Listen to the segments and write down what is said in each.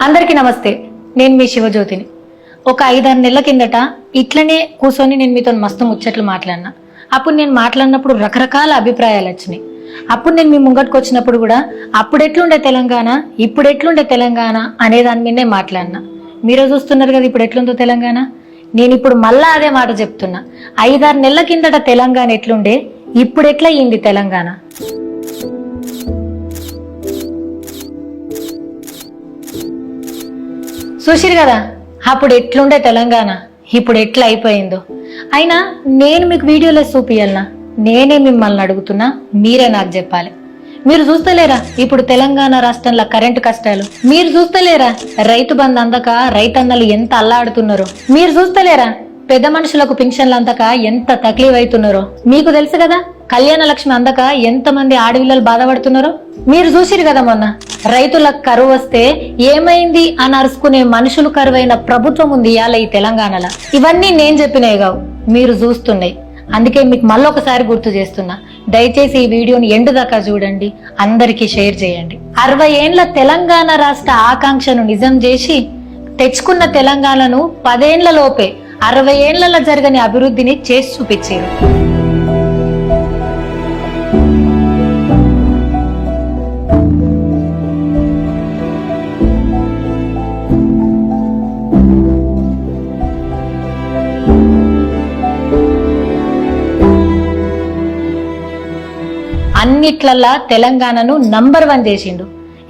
అందరికీ నమస్తే. నేను మీ శివజ్యోతిని. ఒక 5-6 నెలల కిందట ఇట్లనే కూర్చొని నేను మీతో మస్తు ముచ్చట్లు మాట్లాడినా. అప్పుడు నేను మాట్లాడినప్పుడు రకరకాల అభిప్రాయాలు వచ్చినాయి. అప్పుడు నేను మీ ముంగట్కి వచ్చినప్పుడు కూడా అప్పుడు ఎట్లుండే తెలంగాణ, ఇప్పుడు ఎట్లుండే తెలంగాణ అనే దాని మీదనే మాట్లాడినా. మీరు చూస్తున్నారు కదా ఇప్పుడు ఎట్లుందో తెలంగాణ. నేను ఇప్పుడు మళ్ళా అదే మాట చెప్తున్నా. 5-6 నెలల కిందట తెలంగాణ ఎట్లుండే, ఇప్పుడు ఎట్లా అయింది తెలంగాణ. చూసిరు కదా అప్పుడు ఎట్లుండే తెలంగాణ, ఇప్పుడు ఎట్లా అయిపోయిందో. అయినా నేను మీకు వీడియోలో చూపియాలనా? నేనే మిమ్మల్ని అడుగుతున్నా, మీరే నాకు చెప్పాలి. మీరు చూస్తలేరా ఇప్పుడు తెలంగాణ రాష్ట్రంలో కరెంటు కష్టాలు? మీరు చూస్తలేరా రైతు బంధు అందక రైతన్నలు ఎంత అల్లాడుతున్నారో? మీరు చూస్తలేరా పెద్ద మనుషులకు పింఛన్లు అందక ఎంత తక్లీఫ్ అవుతున్నారో? మీకు తెలుసు కదా కళ్యాణ లక్ష్మి అందక ఎంత మంది ఆడపిల్లలు బాధపడుతున్నారో? మీరు చూసిరు కదా మొన్న రైతులకు కరువు వస్తే ఏమైంది అని అరుచుకునే మనుషులు కరువైన ప్రభుత్వం ఉంది ఇవాళ ఈ తెలంగాణలో. ఇవన్నీ నేను చెప్పినవి కావు, మీరు చూస్తున్నాయి. అందుకే మీకు మళ్ళొకసారి గుర్తు చేస్తున్నా, దయచేసి ఈ వీడియోని ఎండు దాకా చూడండి, అందరికీ షేర్ చేయండి. 60 ఏండ్ల తెలంగాణ రాష్ట్ర ఆకాంక్షను నిజం చేసి తెచ్చుకున్న తెలంగాణను 10 ఏండ్ల లోపే 60 ఏండ్లలో జరగని అభివృద్ధిని చేసి చూపించారు. అన్నిట్లల్లా తెలంగాణను నంబర్ 1 చేసిండు.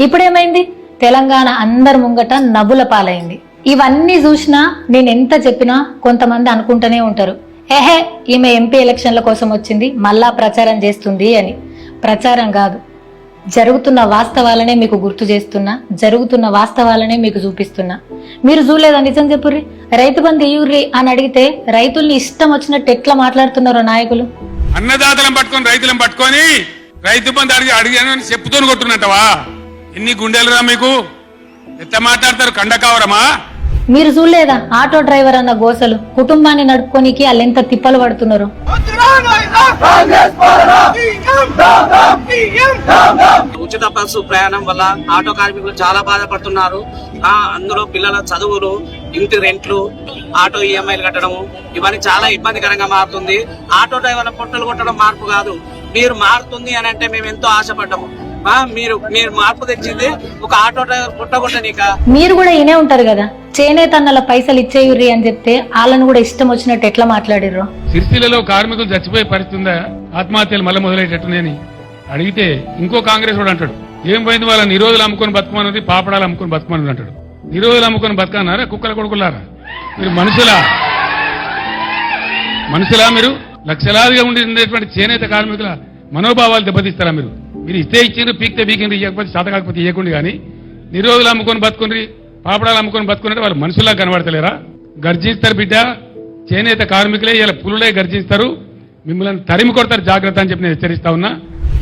ఇప్పుడేమైంది? తెలంగాణ అందరి ముంగట నవ్వుల పాలైంది. ఇవన్నీ చూసినా నేను ఎంత చెప్పినా కొంతమంది అనుకుంటూనే ఉంటారు, ఏహే ఈమె ఎంపీ ఎలక్షన్ల కోసం వచ్చింది, మళ్ళా ప్రచారం చేస్తుంది అని. ప్రచారం కాదు, జరుగుతున్న వాస్తవాలనే మీకు గుర్తు చేస్తున్నా, జరుగుతున్న వాస్తవాలనే మీకు చూపిస్తున్నా. మీరు చూడలేదా? నిజం చెప్పుర్రి. రైతు బంధు ఇయ్యుర్రి అని అడిగితే రైతుల్ని ఇష్టం వచ్చినట్టు ఎట్లా మాట్లాడుతున్నారో నాయకులు. అన్నదాతలను పట్టుకొని రైతులను పట్టుకొని రైతు బంధు అడిగాను చెప్పుతూ కొట్టున్నట్టవా? ఎన్ని గుండెలురా మీకు? ఎట్లా మాట్లాడతారు? కండకావరమా? మీరు చూడలేదా ఆటో డ్రైవర్ అన్న గోసలు? కుటుంబాన్ని నడుపుకోనికి వాళ్ళు ఎంత తిప్పలు పడుతున్నారు. ఉచిత బస్సు ప్రయాణం వల్ల ఆటో కార్మికులు చాలా బాధపడుతున్నారు. అందులో పిల్లల చదువులు, ఇంటి రెంట్లు, ఆటో ఈఎంఐలు కట్టడము, ఇవన్నీ చాలా ఇబ్బందికరంగా మారుతుంది. ఆటో డ్రైవర్ల పొట్టలు కొట్టడం మార్పు కాదు. మీరు మారుతుంది అని అంటే మేము ఎంతో ఆశపడ్డాము. మీరు మార్పు తెచ్చింది ఒక ఆటో డ్రైవర్ పుట్టగొట్టనీక. మీరు కూడా ఇనే ఉంటారు కదా, చేనేత అన్నల పైసలు ఇచ్చేయుర్రి అని చెప్తే వాళ్ళను కూడా ఇష్టం వచ్చినట్టు ఎట్లా మాట్లాడిర్రు. సిరిసిల్లలో కార్మికులు చచ్చిపోయే పరిస్థితి ఉందా? ఆత్మహత్యలు మళ్ళీ మొదలయ్యేటట్టునేని అడిగితే ఇంకో కాంగ్రెస్ వాడు అంటాడు, ఏం పోయింది వాళ్ళ నిరోధులు అమ్ముకొని బతుకమన్నది, పాపడాలు అమ్ముకొని బతుకమన్నది అంటాడు. నిరోధులు అమ్ముకొని బతకన్నారా? కుక్కల కొడుకులారా మీరు? మనుషులా మీరు? లక్షలాదిగా ఉండేటువంటి చేనేత కార్మికుల మనోభావాలు దెబ్బతీస్తారా మీరు? మీరు ఇస్తే ఇచ్చిండ్రు, పీక్తే పీకిండ్రు, ఇవ్వకపోతే చేత కాకపోతే ఇవ్వకుండా. కానీ నిరోధులు అమ్ముకొని బతుకుండ్రి, పాపడాలు అమ్ముకొని బతుకున్నట్టు వాళ్ళు మనుషుల్లా కనబడతలేరా? గర్జిస్తారు బిడ్డ, చేనేత కార్మికులే ఇలా పులులే గర్జిస్తారు, మిమ్మల్ని తరిమి కొడతారు, జాగ్రత్త అని చెప్పి నేను హెచ్చరిస్తా ఉన్నా.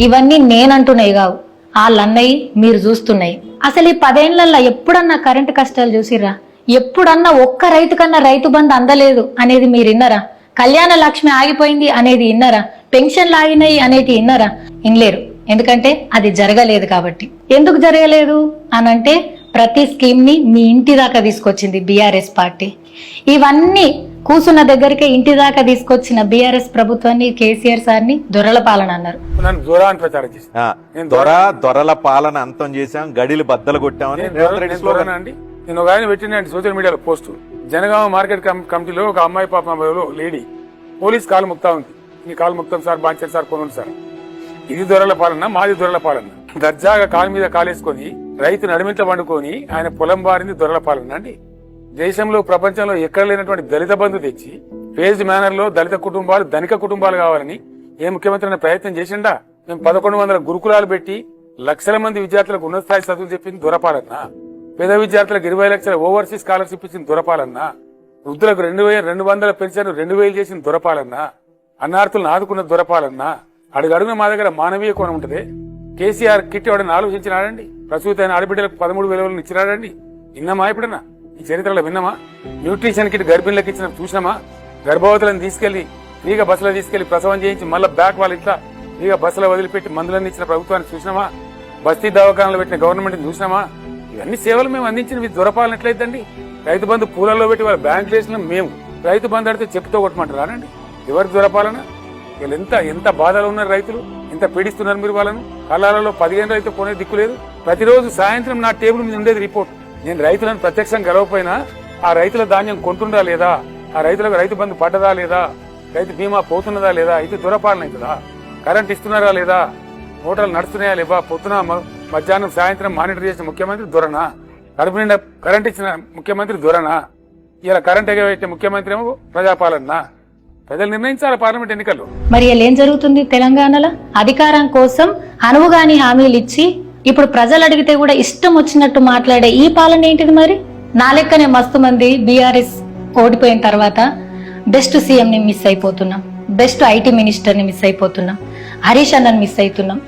ఇవన్నీ నేనంటున్నాయి కావు, వాళ్ళన్నయ్యి మీరు చూస్తున్నాయి. అసలు ఈ 10 ఏండ్లల్లో ఎప్పుడన్నా కరెంటు కష్టాలు చూసిర్రా? ఎప్పుడన్నా ఒక్క రైతు కన్నా రైతు బంధు అందలేదు అనేది మీరు విన్నారా? కళ్యాణ లక్ష్మి ఆగిపోయింది అనేది విన్నారా? పెన్షన్లు ఆగినాయి అనేది విన్నారా? వినలేరు. ఎందుకంటే అది జరగలేదు కాబట్టి. ఎందుకు జరగలేదు అనంటే ప్రతి స్కీమ్ ని మీ ఇంటి దాకా తీసుకొచ్చింది బీఆర్ఎస్ పార్టీ. ఇవన్నీ కూసున్న దగ్గరికి ఇంటి దాకా తీసుకొచ్చిన బీఆర్ఎస్ ప్రభుత్వాన్ని, కేసీఆర్ సార్ని దొరల పాలన అన్నారు. దొరల పాలన అంతం చేశాం, గడిలు బద్దలు కొట్టామని నేను ఒక ఆయన పెట్టినండి సోషల్ మీడియాలో పోస్ట్. జనగామ మార్కెట్ కమిటీలో ఒక అమ్మాయి పాప లేడీ పోలీస్ కాలు ముక్తా ఉంది. నీ కాలు ముక్తాం సార్, బాంచారు సార్, కొనుంది సార్. ఇది దొరల పాలన, మాది దొరల పాలన. దర్జాగా కాలు మీద కాలేసుకొని రైతు నడిమింట వండుకొని ఆయన పొలం బారింది దొరల పాలన అండి. దేశంలో, ప్రపంచంలో ఎక్కడ లేనటువంటి దళిత బంధు తెచ్చి ఫేజ్ మేనర్ లో దళిత కుటుంబాలు, ధనిక కుటుంబాలు కావాలని ఏ ముఖ్యమంత్రి ప్రయత్నం చేసిండా? మేము 1100 గురుకులాలు పెట్టి లక్షల మంది విద్యార్థులకు ఉన్నత స్థాయి చదువులు చెప్పింది దొరపాలన్నా? పేద విద్యార్థులకు 20 లక్షల ఓవర్సీస్ స్కాలర్షిప్ ఇచ్చింది దొరపాలన్నా? వృద్ధులకు 2200 పెన్షన్ 2000 చేసిన దొరపాలన్నా? అన్నార్థులను ఆదుకున్న దొరపాలన్నా? అడుగడుగున మా దగ్గర మానవీయ కోణం ఉంటుంది. కేసీఆర్ కిట్ ఎవడని ఆలోచించినాడండి? ప్రసూతి అయిన ఆడబిడ్డలకు 13,000 ఇచ్చినాడండి? విన్నామా ఎప్పుడన్నా? ఈ చరిత్రలో విన్నామా? న్యూట్రిషన్ కిట్ గర్భిణులకు ఇచ్చిన చూసినామా? గర్భవతులను తీసుకెళ్లి ఫ్రీగా బస్సులో తీసుకెళ్లి ప్రసవం చేయించి మళ్ళీ బ్యాక్ వాళ్ళ ఇట్లా ఫ్రీగా బస్సులో వదిలిపెట్టి మందులన్నీ ఇచ్చిన ప్రభుత్వాన్ని చూసినామా? బస్తీ దవాఖానాలు పెట్టిన గవర్నమెంట్ చూసినామా? ఇవన్నీ సేవలు మేము అందించిన దొరపాలన ఎట్లయిద్దండి? రైతు బంధు పూలలో పెట్టి వాళ్ళ బ్యాంక్ వేసిన మేము రైతు బంధు అడితే చెప్పుతో కొట్టమంటారానండి? ఎవరికి దొరపాలన? వీళ్ళు ఎంత బాధలు ఉన్నారు రైతులు, ఎంత పీడిస్తున్నారు మీరు వాళ్ళను. కళ్ళాలలో 15 రైతు కొనే దిక్కు లేదు. ప్రతిరోజు సాయంత్రం నా టేబుల్ మీద ఉండేది రిపోర్ట్. నేను రైతులను ప్రత్యక్షంగా గెలవపోయినా ఆ రైతుల ధాన్యం కొంటుందా లేదా, ఆ రైతులకు రైతు బంధు పడ్డదా లేదా, రైతు బీమా పోతున్నదా లేదా, ఇది దొరపాలన అవుతుందా? కరెంట్ ఇస్తున్నారా లేదా, మోటార్లు నడుస్తున్నాయా లేవా, పొద్దున మధ్యాహ్నం సాయంత్రం మానిటర్ చేసిన ముఖ్యమంత్రి దొరనా? కడుపు నిండా కరెంట్ ఇచ్చిన ముఖ్యమంత్రి దొరనా? ఇలా కరెంట్ ఎగబెట్టే ముఖ్యమంత్రి ఏమో ప్రజాపాలన. ప్రజలు నిర్ణయించాలి పార్లమెంట్ ఎన్నికల్లో. మరి ఇలా ఏం జరుగుతుంది తెలంగాణలో? అధికారం కోసం అనువుగాని హామీలు ఇచ్చి ఇప్పుడు ప్రజలు అడిగితే కూడా ఇష్టం వచ్చినట్టు మాట్లాడే ఈ పాలన ఏంటిది? మరి నా లెక్కనే మస్తు మంది బీఆర్ఎస్ ఓడిపోయిన తర్వాత బెస్ట్ సీఎం ని మిస్ అయిపోతున్నాం, బెస్ట్ ఐటీ మినిస్టర్ ని మిస్ అయిపోతున్నాం, హరీష్ అన్నని మిస్ అవుతున్నాం,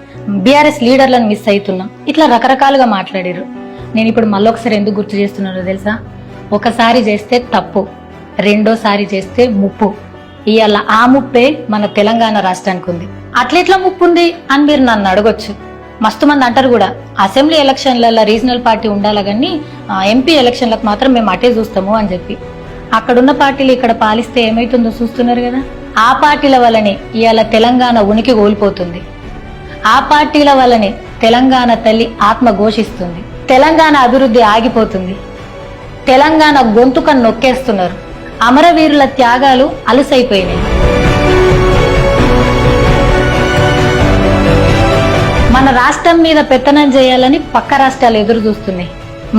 బీఆర్ఎస్ లీడర్లను మిస్ అవుతున్నాం. ఇట్లా రకరకాలుగా మాట్లాడారు. నేను ఇప్పుడు మళ్ళొకసారి ఎందుకు గుర్తు చేస్తున్నానో తెలుసా? ఒకసారి చేస్తే తప్పు, రెండోసారి చేస్తే ముప్పు. ఇవాళ ఆ ముప్పే మన తెలంగాణ రాష్ట్రానికి ఉంది. అట్లెట్లా ముప్పు ఉంది అని మీరు నన్ను అడగొచ్చు. మస్తు మంది అంటారు కూడా అసెంబ్లీ ఎలక్షన్లలో రీజనల్ పార్టీ ఉండాలి కానీ ఎంపీ ఎలక్షన్లకు మాత్రం మేము అటే చూస్తాము అని చెప్పి. అక్కడున్న పార్టీలు ఇక్కడ పాలిస్తే ఏమైతుందో చూస్తున్నారు కదా. ఆ పార్టీల వల్లనే ఇవాళ తెలంగాణ ఉనికి కోల్పోతుంది. ఆ పార్టీల వల్లనే తెలంగాణ తల్లి ఆత్మ ఘోషిస్తుంది. తెలంగాణ అభివృద్ధి ఆగిపోతుంది. తెలంగాణ గొంతుక నొక్కేస్తున్నారు. అమరవీరుల త్యాగాలు అలుసైపోయినాయి. మన రాష్ట్రం మీద పెత్తనం చేయాలని పక్క రాష్ట్రాలు ఎదురు చూస్తున్నాయి.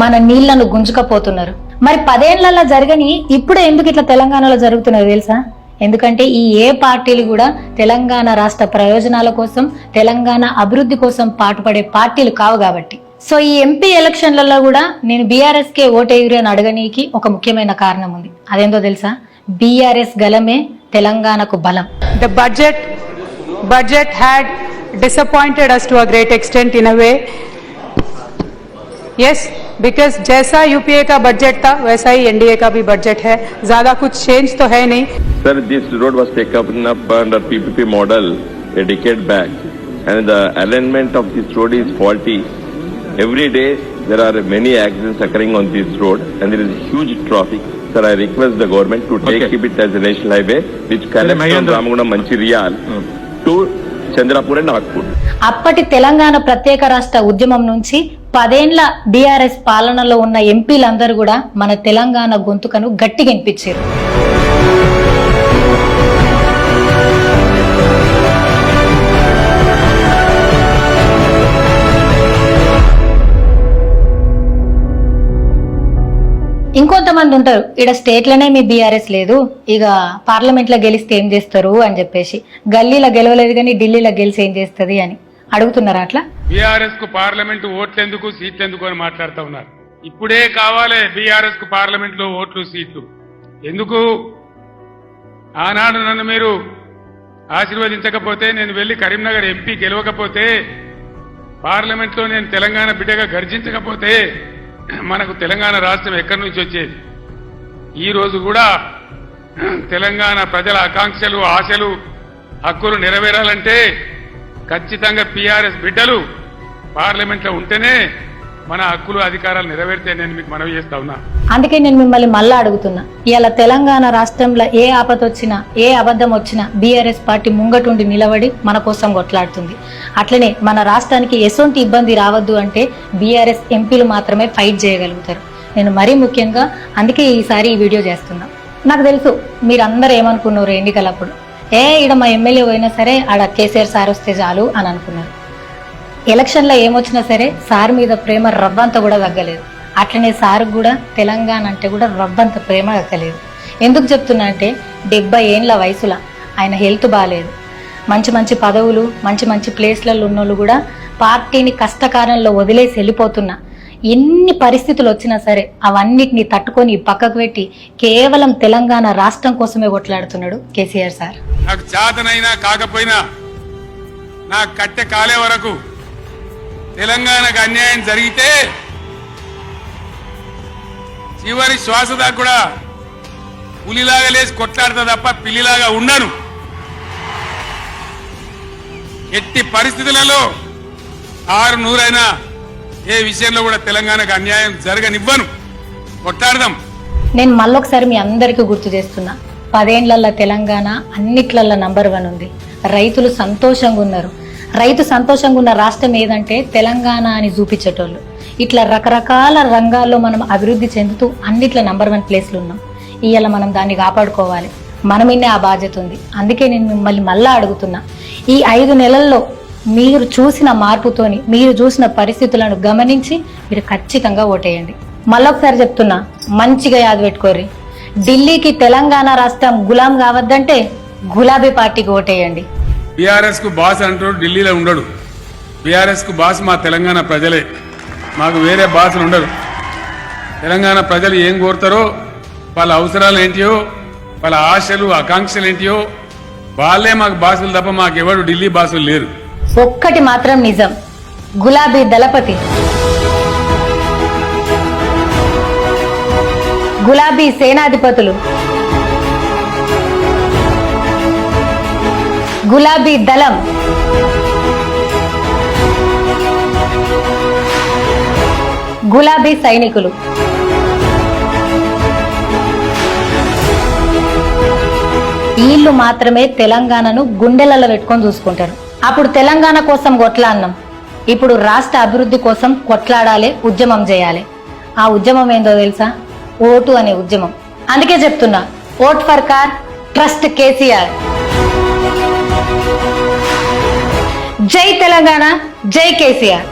మన నీళ్లను గుంజుకపోతున్నారు. మరి 10 ఏళ్లలో జరగని ఇప్పుడే ఎందుకు ఇట్లా తెలంగాణలో జరుగుతున్నది తెలుసా? ఎందుకంటే ఈ ఏ పార్టీలు కూడా తెలంగాణ రాష్ట్ర ప్రయోజనాల కోసం, తెలంగాణ అభివృద్ధి కోసం పాటుపడే పార్టీలు కావు కాబట్టి. సో ఈ ఎంపీ ఎలక్షన్లలో కూడా నేను బీఆర్ఎస్ కే ఓటేయురు అని అడగనీకి ఒక ముఖ్యమైన కారణం ఉంది. అదేందో తెలుసా? బీఆర్ఎస్ గలమే తెలంగాణకు బలం. The budget had disappointed us to a great extent in a way. Yes, because जैसा यूपीए का बजट था वैसा ही एनडीए का भी बजट है. ज्यादा कुछ चेंज तो है नहीं. Sir, this road was taken up under PPP model a decade back, and the alignment of this road is faulty. Every day there are many accidents occurring on this road, and there is huge traffic. Sir, I request the government to keep it as a national highway, which connects from Ramagundam Mancherial to Chandrapur and Nagpur. అప్పటి తెలంగాణ ప్రత్యేక రాష్ట్ర ఉద్యమం నుంచి 10 ఏళ్ల BRS పాలనలో ఉన్న ఎంపీలందరూ కూడా మన తెలంగాణ గొంతుకను గట్టిగా వినిపించారు. ఇంకొంతమంది ఉంటారు ఇక్కడ స్టేట్లోనే మీ బీఆర్ఎస్ లేదు, ఇక పార్లమెంట్ లో గెలిస్తే ఏం చేస్తారు అని చెప్పేసి, గల్లీలో గెలవలేదు కానీ ఢిల్లీలో గెలిచి ఏం చేస్తుంది అని అడుగుతున్నారా? అట్లా బీఆర్ఎస్ కు పార్లమెంట్ ఓట్లు ఎందుకు, సీట్లు ఎందుకు అని మాట్లాడుతూ ఉన్నారు. ఇప్పుడే కావాలి బీఆర్ఎస్ కు పార్లమెంట్ లో ఓట్లు, సీట్లు ఎందుకు? ఆనాడు నన్ను మీరు ఆశీర్వదించకపోతే, నేను వెళ్లి కరీంనగర్ ఎంపీ గెలవకపోతే, పార్లమెంట్ లో నేను తెలంగాణ బిడ్డగా గర్జించకపోతే మనకు తెలంగాణ రాష్ట్రం ఎక్కడి నుంచి వచ్చేది? ఈ రోజు కూడా తెలంగాణ ప్రజల ఆకాంక్షలు, ఆశలు, హక్కులు నెరవేరాలంటే ఖచ్చితంగా బీఆర్ఎస్ బిడ్డలు పార్లమెంట్ లో ఉంటేనే మన హక్కులు, అధికారాలు నెరవేరితే నేను మీకు మనవి చేస్తా ఉన్నా. అందుకే నేను మిమ్మల్ని మళ్ళా అడుగుతున్నా, ఇలా తెలంగాణ రాష్ట్రంలో ఏ ఆపద వచ్చినా, ఏ అబద్ధం వచ్చినా బీఆర్ఎస్ పార్టీ ముంగటుండి నిలబడి మన కోసం కొట్లాడుతుంది. అట్లనే మన రాష్ట్రానికి ఎసొంటి ఇబ్బంది రావద్దు అంటే బీఆర్ఎస్ ఎంపీలు మాత్రమే ఫైట్ చేయగలుగుతారు. నేను మరీ ముఖ్యంగా అందుకే ఈసారి ఈ వీడియో చేస్తున్నా. నాకు తెలుసు మీరందరూ ఏమనుకున్నారు ఎన్నికలప్పుడు, ఈడ మా ఎమ్మెల్యే పోయినా సరే ఆడ కేసీఆర్ సార్ వస్తే చాలు అని అనుకున్నారు. ఎలక్షన్లో ఏమొచ్చినా సరే సార్ మీద ప్రేమ రవ్వంత కూడా తగ్గలేదు. అట్లనే సార్ కూడా తెలంగాణ అంటే కూడా రవ్వంత ప్రేమ దక్కలేదు. ఎందుకు చెప్తున్నా అంటే 70 ఏళ్ల వయసులో ఆయన హెల్త్ బాగాలేదు. మంచి మంచి పదవులు, మంచి మంచి ప్లేస్లలో ఉన్నోళ్ళు కూడా పార్టీని కష్టకాలంలో వదిలేసి వెళ్ళిపోతున్నా. ఎన్ని పరిస్థితులు వచ్చినా సరే అవన్నిటిని తట్టుకొని పక్కకు పెట్టి కేవలం తెలంగాణ రాష్ట్రం కోసమే కొట్లాడుతున్నాడు కేసీఆర్ సార్. నాకు చేతనైనా కాకపోయినా నా కట్టె కాలే వరకు తెలంగాణకు అన్యాయం జరిగితే చివరి శ్వాస దాకా కూడా పులిలాగా లేచి కొట్లాడతా తప్ప పిల్లిలాగా ఉండను. ఎట్టి పరిస్థితులలో 600 అయినా ఏ విషయంలో కూడా తెలంగాణకు అన్యాయం జరగనివ్వను. కొట్టాడదాం. నేను మళ్ళొకసారి మీ అందరికీ గుర్తు చేస్తున్నా, 10 ఏళ్లలో తెలంగాణ అన్నిట్లల్లో నంబర్ 1 ఉంది. రైతులు సంతోషంగా ఉన్నారు. రైతు సంతోషంగా ఉన్న రాష్ట్రం ఏదంటే తెలంగాణ అని చూపించేటోళ్ళు. ఇట్లా రకరకాల రంగాల్లో మనం అభివృద్ధి చెందుతూ అన్నిట్ల నంబర్ 1 ప్లేస్లు ఉన్నాం. ఇవాళ మనం దాన్ని కాపాడుకోవాలి. మన మీదే ఆ బాధ్యత ఉంది. అందుకే నేను మిమ్మల్ని మళ్ళా అడుగుతున్నా, ఈ 5 నెలల్లో మీరు చూసిన మార్పుతోని, మీరు చూసిన పరిస్థితులను గమనించి మీరు ఖచ్చితంగా ఓటేయండి. మళ్ళొకసారి చెప్తున్నా, మంచిగా యాద పెట్టుకోర్రి. ఢిల్లీకి తెలంగాణ రాష్ట్రం గులాం కావద్దంటే గులాబీ పార్టీకి ఓటేయండి. బీఆర్ఎస్ కు బాస్ అంటూ ఢిల్లీలో ఉండడు. బీఆర్ఎస్ కు బాస్ మా తెలంగాణ ప్రజలే. మాకు వేరే బాసులు ఉండరు. తెలంగాణ ప్రజలు ఏం కోరుతారో, వాళ్ళ అవసరాలు ఏంటియో, వాళ్ళ ఆశలు ఆకాంక్షలు ఏంటియో వాళ్ళే మాకు బాసులు తప్ప మాకెవరు ఢిల్లీ బాసులు లేరు. ఒక్కటి మాత్రం నిజం, గులాబీ దళపతి, గులాబీ సేనాధిపతులు, గులాబీ దళం, గులాబీ సైనికులు, వీళ్ళు మాత్రమే తెలంగాణను గుండెలలో పెట్టుకొని చూసుకుంటారు. అప్పుడు తెలంగాణ కోసం కొట్లాడినాం, ఇప్పుడు రాష్ట్ర అభివృద్ధి కోసం కొట్లాడాలి, ఉద్యమం చేయాలి. ఆ ఉద్యమం ఏందో తెలుసా? ఓటు అనే ఉద్యమం. అందుకే చెప్తున్నా, vote for car, trust KCR. జై తెలంగాణ, జై కేసీఆర్.